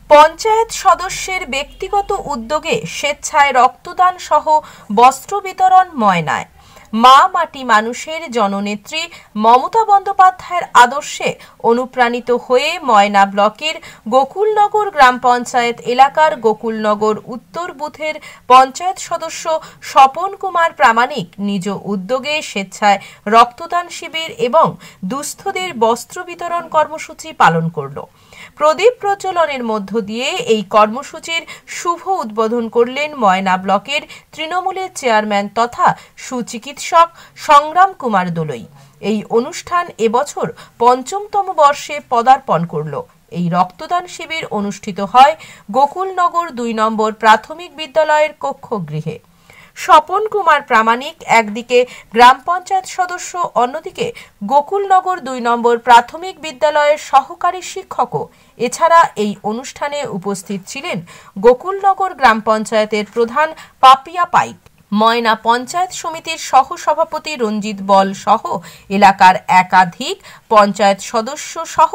পঞ্চায়েত সদস্যের ব্যক্তিগত উদ্যোগে স্বেচ্ছায় রক্তদান সহ বস্ত্র বিতরণ ময়নায়। মা মাটি মানুষের জননেত্রী মমতা বন্দ্যোপাধ্যায়ের আদর্শে অনুপ্রাণিত হয়ে ময়না ব্লকের গোকুলনগর গ্রাম পঞ্চায়েত এলাকার গোকুলনগর উত্তর বুথের পঞ্চায়েত সদস্য স্বপন কুমার প্রামাণিক নিজ উদ্যোগে স্বেচ্ছায় রক্তদান শিবির এবং দুস্থদের বস্ত্র বিতরণ কর্মসূচি পালন করল। প্রদীপ প্রজ্বলনের মধ্য দিয়ে এই কর্মসূচির শুভ উদ্বোধন করলেন ময়না ব্লকের তৃণমূলের চেয়ারম্যান তথা সুচিকিৎসক সংগ্রাম কুমার দোলই। এই অনুষ্ঠান এবছর পঞ্চমতম বর্ষে পদার্পণ করল। এই রক্তদান শিবির অনুষ্ঠিত হয় গোকুলনগর ২ নম্বর প্রাথমিক বিদ্যালয়ের কক্ষগৃহে। স্বপন কুমার প্রামাণিক একদিকে গ্রাম পঞ্চায়েত সদস্য, অন্যদিকে গোকুলনগর ২ নম্বর প্রাথমিক বিদ্যালয়ের সহকারী শিক্ষকও। এছাড়া এই অনুষ্ঠানে উপস্থিত ছিলেন গোকুলনগর গ্রাম পঞ্চায়েতের প্রধান পাপিয়া পাইক, ময়না পঞ্চায়েত সমিতির সহ সভাপতি রঞ্জিত বল সহ এলাকার একাধিক পঞ্চায়েত সদস্য সহ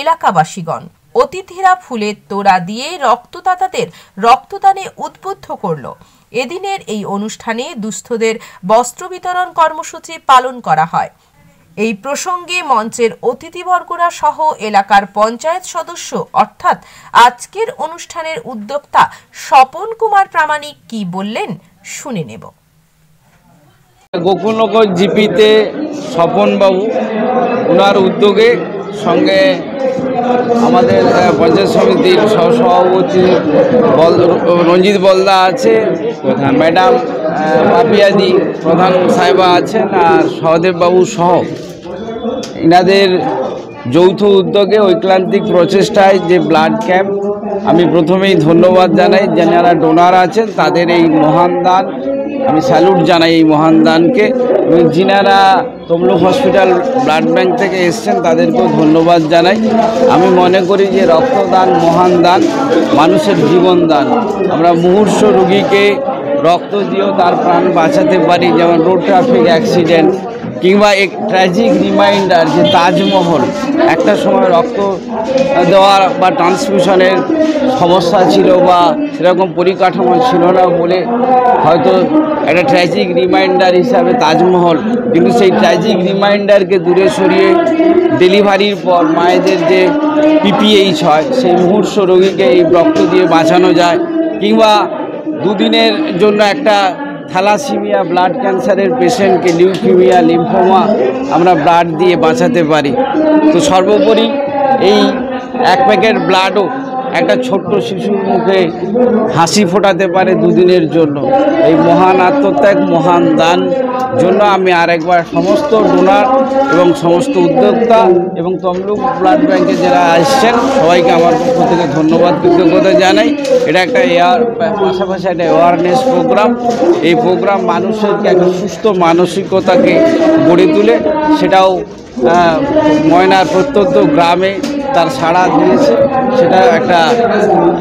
এলাকাবাসীগণ। অতিথিরা ফুলের তোড়া দিয়ে রক্তদাতাদের রক্তদানে উদ্বুদ্ধ করল। এদিনের এই অনুষ্ঠানে দুস্থদের বস্ত্র বিতরণ কর্মসূচি পালন করা হয়। এই প্রসঙ্গে মঞ্চের অতিথিবর্গরা সহ এলাকার পঞ্চায়েত সদস্য অর্থাৎ আজকের অনুষ্ঠানের উদ্যোক্তা স্বপন কুমার প্রামাণিক কি বললেন শুনে নেব। গোকুলনগর জিপিতে স্বপন বাবু ওনার উদ্যোগে সঙ্গে আমাদের পঞ্চায়েত সমিতির সহসভাপতি রঞ্জিত বলদা আছে, ম্যাডাম পাপিয়াদি প্রধান সাহেবা আছেন, আর সহদেববাবু সহ এনাদের যৌথ উদ্যোগে ঐক্লান্তিক প্রচেষ্টায় যে ব্লাড ক্যাম্প, আমি প্রথমেই ধন্যবাদ জানাই যারা ডোনার আছেন তাদের এই মহান দান, আমি স্যালুট জানাই এই মহান দানকে। এবং যিনারা তমলুক হসপিটাল ব্লাড ব্যাংক থেকে এসছেন তাদেরকেও ধন্যবাদ জানাই। আমি মনে করি যে রক্তদান মহান দান, মানুষের জীবন দান। আমরা মুমূর্ষু রোগীকে রক্ত দিয়েও তার প্রাণ বাঁচাতে পারি, যেমন রোড ট্রাফিক অ্যাক্সিডেন্ট কিংবা এক ট্র্যাজিক রিমাইন্ডার যে তাজমহল একটা সময় রক্ত দেওয়ার বা ট্রান্সমিশনের সমস্যা ছিল বা সেরকম পরিকাঠামো ছিল না বলে হয়তো একটা ট্র্যাজিক রিমাইন্ডার হিসাবে তাজমহল, কিন্তু সেই ট্র্যাজিক রিমাইন্ডারকে দূরে সরিয়ে ডেলিভারির পর মায়েদের যে পিপিএইচ হয় সেই মুমূর্ষ রোগীকে এই রক্ত দিয়ে বাঁচানো যায়, কিংবা দুদিনের জন্য একটা থ্যালাসিমিয়া ব্লাড ক্যান্সারের পেশেন্টকে লিউকিমিয়া লিম্ফোমা আমরা ব্লাড দিয়ে বাঁচাতে পারি। তো সর্বোপরি এই এক প্যাকেট ব্লাডও একটা ছোট্ট শিশুর মুখে হাসি ফোটাতে পারে দুদিনের জন্য। এই মহান আত্মত্যাগ, মহান দান জন্য আমি আরেকবার সমস্ত ডোনার এবং সমস্ত উদ্যোক্তা এবং তমলুক ব্লাড ব্যাংকে যারা আসছেন সবাইকে আমার পক্ষ থেকে ধন্যবাদ, কৃতজ্ঞতা জানাই। এটা একটা পাশাপাশি একটা অ্যাওয়ারনেস প্রোগ্রাম। এই প্রোগ্রাম মানুষের একটা সুস্থ মানসিকতাকে গড়ে তুলে, সেটাও ময়নার প্রত্যন্ত গ্রামে তার সাড়া দিয়েছে। সেটা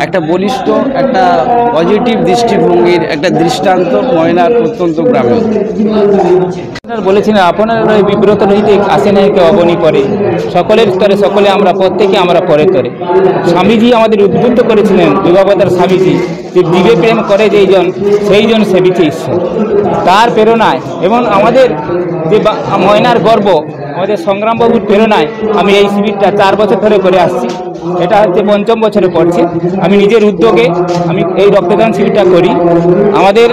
একটা বলিষ্ঠ, একটা পজিটিভ দৃষ্টিভঙ্গির একটা দৃষ্টান্ত ময়নার প্রত্যন্ত গ্রামে। বলেছিলেন আপনারা বিব্রত রহিতে আসে নাই কেউ অবনী করে, সকলের স্তরে সকলে আমরা, প্রত্যেকে আমরা পরে তরে। স্বামীজি আমাদের উদ্বুদ্ধ করেছিলেন, বিভাবতার স্বামীজি, যে দিবে প্রেম করে যেইজন সেইজন সেবিছে ঈশ্বর। তার প্রেরণায় এবং আমাদের যে ময়নার গর্ব আমাদের সংগ্রামবাবুর প্রেরণায় আমি এই শিবিরটা 4 বছর ধরে করে আসছি। এটা হচ্ছে ৫ম বছরে পড়ছে। আমি নিজের উদ্যোগে আমি এই রক্তদান শিবিরটা করি। আমাদের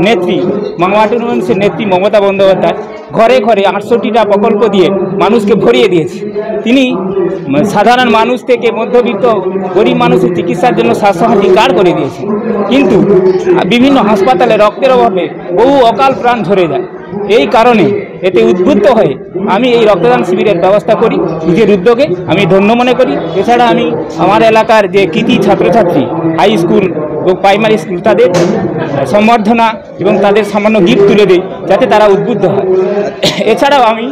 নেত্রী মামাটি মানুষের নেত্রী মমতা বন্দ্যোপাধ্যায় ঘরে ঘরে ৬৮টা প্রকল্প দিয়ে মানুষকে ভরিয়ে দিয়েছে। তিনি সাধারণ মানুষ থেকে মধ্যবিত্ত গরিব মানুষের চিকিৎসার জন্য স্বাস্থ্যসাথী কার্ড করে দিয়েছে, কিন্তু বিভিন্ন হাসপাতালে রক্তের অভাবে বহু অকাল প্রাণ ঝরে যায়। এই কারণে এতে উদ্বুদ্ধ হয়ে আমি এই রক্তদান শিবিরের ব্যবস্থা করি নিজের উদ্যোগে, আমি ধন্য মনে করি। এছাড়া আমি আমার এলাকার যে কৃতি ছাত্রছাত্রী হাই স্কুল ও প্রাইমারি স্কুল তাদের সম্বর্ধনা এবং তাদের সামান্য গিফট তুলে দিই যাতে তারা উদ্বুদ্ধ হয়। এছাড়াও আমি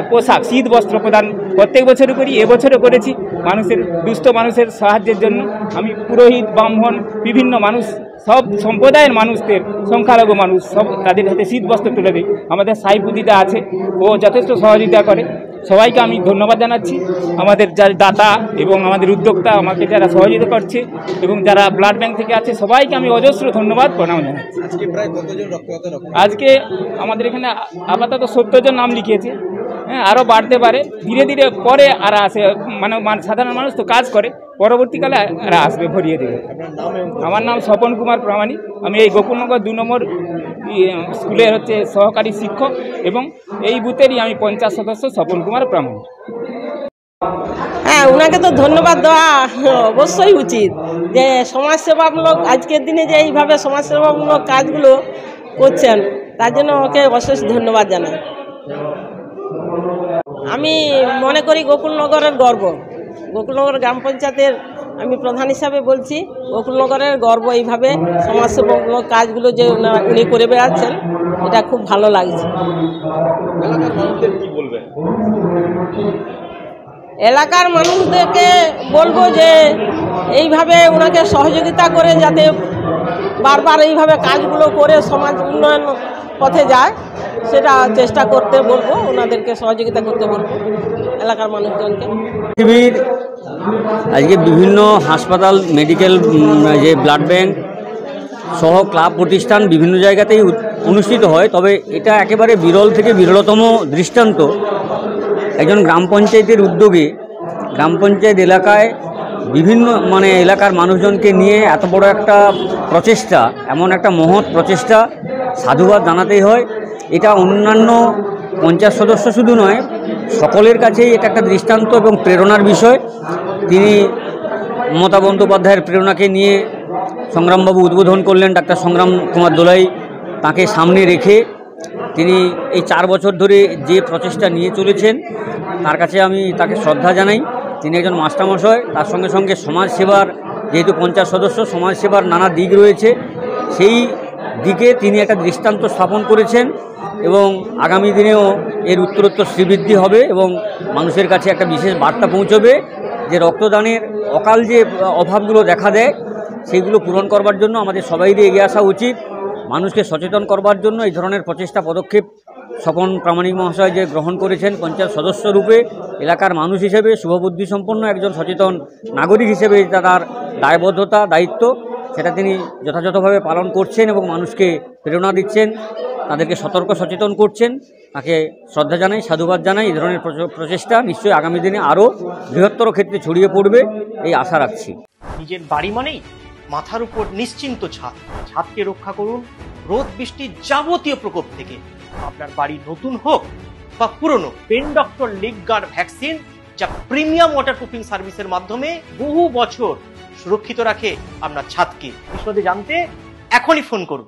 পোশাক শীত বস্ত্র প্রদান প্রত্যেক বছরই করি, এবছরও করেছি মানুষের দুস্থ মানুষের সাহায্যের জন্য। আমি পুরোহিত ব্রাহ্মণ বিভিন্ন মানুষ সব সম্প্রদায়ের মানুষদের সংখ্যালঘু মানুষ সব তাদের হাতে শীত বস্ত্র তুলে দিই। আমাদের সাইপুদিদা আছে, ও যথেষ্ট সহযোগিতা করে। সবাইকে আমি ধন্যবাদ জানাচ্ছি। আমাদের যারা দাতা এবং আমাদের উদ্যোক্তা আমাকে যারা সহযোগিতা করছে এবং যারা ব্লাড ব্যাংক থেকে আছে সবাইকে আমি অজস্র ধন্যবাদ প্রণাম জানাচ্ছি। আজকে আমাদের এখানে আপাতত 70 জন নাম লিখিয়েছে, হ্যাঁ, আরও বাড়তে পারে ধীরে ধীরে, পরে আর আসে মানে সাধারণ মানুষ তো কাজ করে, পরবর্তীকালে আর আসবে, ভরিয়ে দেবে। আমার নাম স্বপন কুমার প্রামাণিক, আমি এই গোকুলনগর 2 নম্বর স্কুলের সহকারী শিক্ষক এবং এই বুথেরই আমি পঞ্চায়েত সদস্য স্বপন কুমার প্রামাণিক। হ্যাঁ, ওনাকে তো ধন্যবাদ দেওয়া অবশ্যই উচিত, যে সমাজসেবামূলক আজকের দিনে যে এইভাবে সমাজসেবামূলক কাজগুলো করছেন, তার জন্য ওকে অশেষ ধন্যবাদ জানাই। আমি মনে করি গোকুলনগরের গর্ব, গোকুলনগর গ্রাম পঞ্চায়েতের আমি প্রধান হিসাবে বলছি, গোকুলনগরের গর্ব এইভাবে সমাজসেবামূলক কাজগুলো যে উনি করে বেড়াচ্ছেন, এটা খুব ভালো লাগছে। এলাকার মানুষদেরকে বলবো যে এইভাবে ওনাকে সহযোগিতা করে যাতে বারবার এইভাবে কাজগুলো করে সমাজ উন্নয়ন পথে যায়, সেটা চেষ্টা করতে বলবো, ওনাদেরকে সহযোগিতা করতে বলবো এলাকার মানুষজনকে। পৃথিবীর আজকে বিভিন্ন হাসপাতাল, মেডিকেল, যে ব্লাড ব্যাংক সহ ক্লাব প্রতিষ্ঠান বিভিন্ন জায়গাতেই অনুষ্ঠিত হয়, তবে এটা একেবারে বিরল থেকে বিরলতম দৃষ্টান্ত। একজন গ্রাম পঞ্চায়েতের উদ্যোগে গ্রাম পঞ্চায়েত এলাকায় বিভিন্ন এলাকার মানুষজনকে নিয়ে এত বড় একটা প্রচেষ্টা, এমন একটা মহৎ প্রচেষ্টা, সাধুবাদ জানাতেই হয়। এটা অন্যান্য পঞ্চায়েত সদস্য শুধু নয়, সকলের কাছেই এটা একটা দৃষ্টান্ত এবং প্রেরণার বিষয়। তিনি মমতা বন্দ্যোপাধ্যায়ের প্রেরণাকে নিয়ে সংগ্রামবাবু উদ্বোধন করলেন, ডাক্তার সংগ্রাম কুমার দোলাই, তাকে সামনে রেখে তিনি এই 4 বছর ধরে যে প্রচেষ্টা নিয়ে চলেছেন, তার কাছে আমি তাকে শ্রদ্ধা জানাই। তিনি একজন মাস্টারমশাই, তার সঙ্গে সঙ্গে সমাজসেবার, যেহেতু পঞ্চায়েত সদস্য, সমাজসেবার নানা দিক রয়েছে, সেই দিকে তিনি একটা দৃষ্টান্ত স্থাপন করেছেন এবং আগামী দিনেও এর উত্তরোত্তর শ্রীবৃদ্ধি হবে এবং মানুষের কাছে একটা বিশেষ বার্তা পৌঁছবে যে রক্তদানের অকাল যে অভাবগুলো দেখা দেয়, সেইগুলো পূরণ করবার জন্য আমাদের সবাইকে এগিয়ে আসা উচিত। মানুষকে সচেতন করবার জন্য এই ধরনের প্রচেষ্টা পদক্ষেপ স্বপন প্রামাণিক মহাশয় যে গ্রহণ করেছেন পঞ্চায়েত সদস্য রূপে, এলাকার মানুষ হিসেবে, শুভবুদ্ধি সম্পন্ন একজন সচেতন নাগরিক হিসেবে তার দায়বদ্ধতা, দায়িত্ব, সেটা তিনি যথাযথভাবে পালন করছেন এবং মানুষকে প্রেরণা দিচ্ছেন, তাদেরকে সতর্ক সচেতন করছেন। তাকে শ্রদ্ধা জানাই, সাধুবাদ জানাই। এই ধরনের প্রচেষ্টা নিশ্চয়ই আগামী দিনে আরও বৃহত্তর ক্ষেত্রে ছড়িয়ে পড়বে, এই আশা রাখছি। নিজের বাড়ি মানেই মাথার উপর নিশ্চিন্ত ছাদ, ছাদকে রক্ষা করুন রোদ বৃষ্টির যাবতীয় প্রকোপ থেকে। আপনার বাড়ি নতুন হোক বা পুরনো, pen doctor leak guard vaccine, যা প্রিমিয়াম ওয়াটারপ্রুফিং সার্ভিসের মাধ্যমে বহু বছর সুরক্ষিত রাখে আপনার ছাদকে। বিশদে জানতে এখনই ফোন করুন।